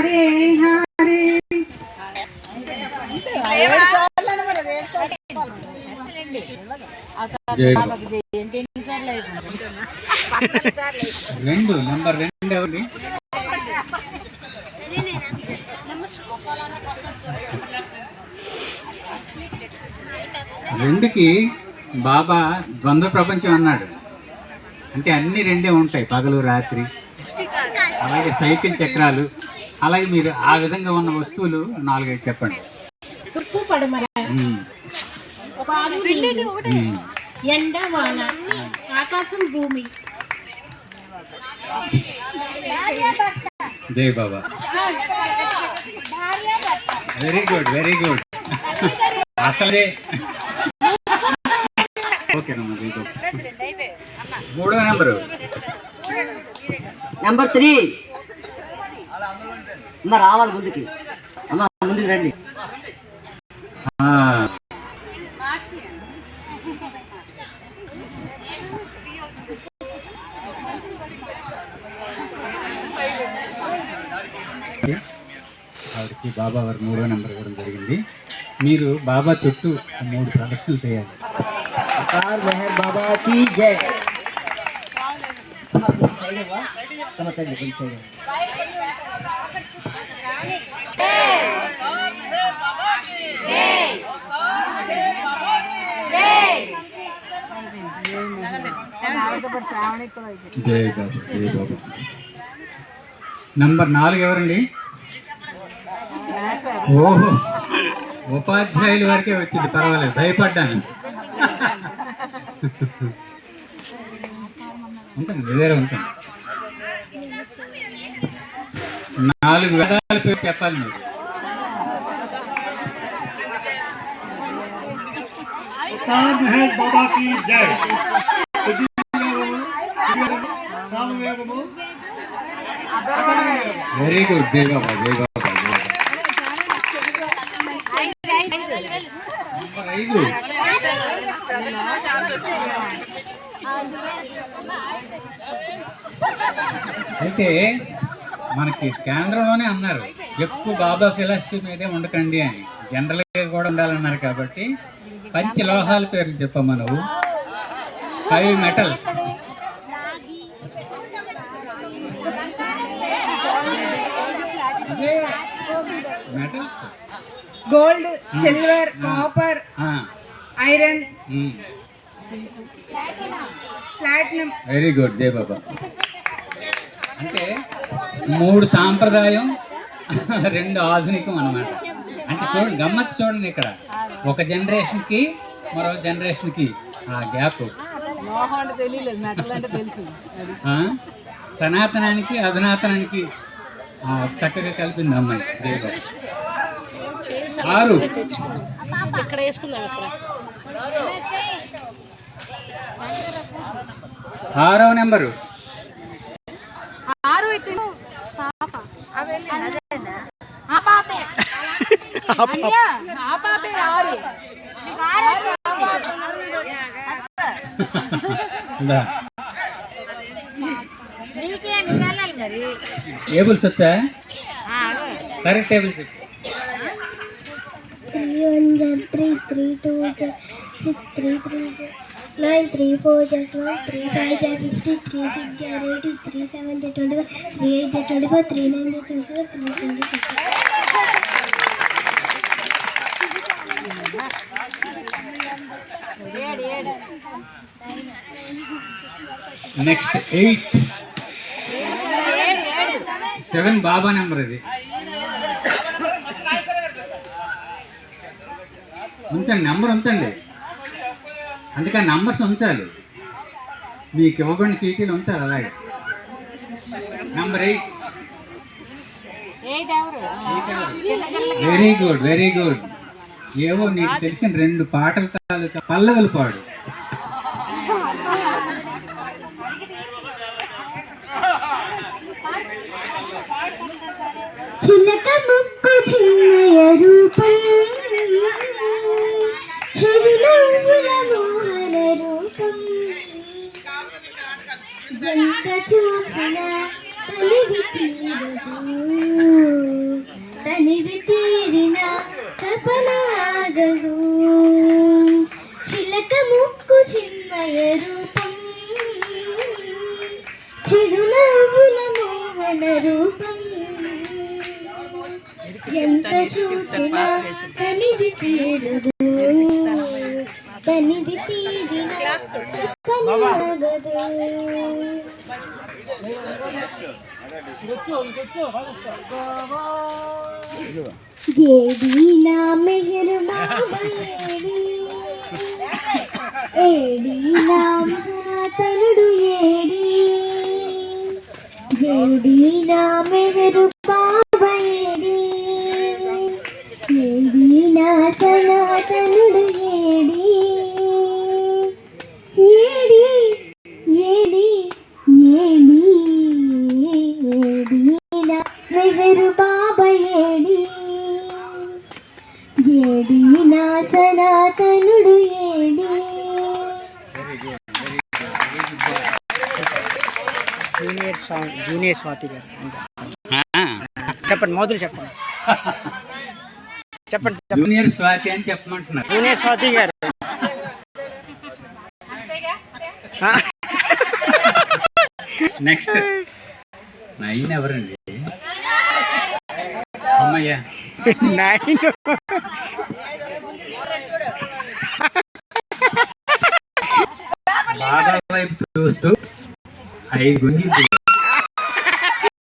Hare Hare. Number 2 ఎవరి? రెండుకి బాబా ద్వంద్వ ప్రపంచం అన్నాడు. అంటే అన్ని రెండే ఉంటాయి, పగలు రాత్రి. అలాగే సైకిల్ చక్రాలు, అలాగే మీరు ఆ విధంగా ఉన్న వస్తువులు 4-5 చెప్పండి. ఎండ వాన ఆకాశం భూమి. జై Baba. Very good, very good. అసలే ఓకేనమ్మా. మూడో నెంబరు నెంబర్ 3 అమ్మ రావాలి ముందుకి. అమ్మ ముందుకు రండి. ఆవిడకి బాబా వారు 3వ నెంబర్ ఇవ్వడం జరిగింది. మీరు బాబా చుట్టూ 3 ప్రదక్షిణలు చేయాలి. మెహర్ బాబా की जय. జై బాబా, జై బాబా. నంబర్ 4 ఎవరండి? ఓహో, ఉపాధ్యాయుల వరకే వచ్చింది, పర్వాలేదు, భయపడ్డాను. ఉంటాను, వేరే ఉంటాను. 4 వేదాల పేరు చెప్పాలి మీరు. వెరీ గుడ్, జై బాబా, జై బాబా. నంబర్ 5 అయితే మనకి కేంద్రంలోనే అన్నారు ఎక్కువ బాబా ఫిలాసఫీ మీదే ఉండకండి అని. జనరల్గా కూడా ఉండాలన్నారు కాబట్టి పంచలోహాల పేర్లు చెప్పమ్మా నువ్వు. 5 metals. Metals gold, silver, copper, iron, platinum. Very good, జై బాబా. అంటే 3 సాంప్రదాయం, 2 ఆధునికం అన్నమాట. అంటే చూడండి, గమ్మత్తు చూడండి, ఇక్కడ ఒక జనరేషన్కి మరో జనరేషన్కి ఆ గ్యాప్. సనాతనానికి అధునాతనానికి చక్కగా కలిపింది అమ్మాయి. జై బాబా. 6 6వ నెంబరు. టేబుల్స్ వచ్చా? Correct tables. 3 1 3 3 2 6 3 3 9 3 4 12 3 5 50 3 6 80 3 7 25 3 8 24 3 9 27 3 26. నెక్స్ట్ 8. 7 బాబా నెంబర్. అది ఉంచండి, నెంబర్ ఉంచండి. అందుకని నంబర్స్ ఉంచాలి, మీకు ఇవ్వకుండా చీటీలు ఉంచాలి. అలాగే number 8. Very good, very good. ఏవో నీకు తెలిసిన 2 పాటల తాలూకా పల్లవులు పాడు. చిలక ముక్కు చిన్నయ రూపం, చిరునవ్వుల మోహన రూపం, ఎంత చూసినా తనివి తీరిన తపనాగదు చిలక ముక్కు చిన్మయ రూపం చిరునవ్వుల మోహన రూపం ఎంత చూచినా తనివి తీరదు తనివి తీరిన తపనాగదు ఏడి నా మెహరు బాబేడి ఏడి నా తనుడు ఏడి ఏడి నా మెహరు బాబేడి ఏడి నా సనాతనుడు ఏడి ఏడి ఏడి ఏడి ఏడి మెహరు బాబా ఏడి ఏడి నా సనాతనుడు ఏడి జూనియర్ స్వాతి గారు చెప్పండి మొదలు చెప్పండి చెప్పండి జూనియర్ స్వాతి అని చెప్పమంటున్నారు. జూనియర్ స్వాతి గారు నెక్స్ట్ నైన్ ఎవరండి? అమ్మయ్యా నైన్ బాబా వైపు చూస్తూ 5 గుంజి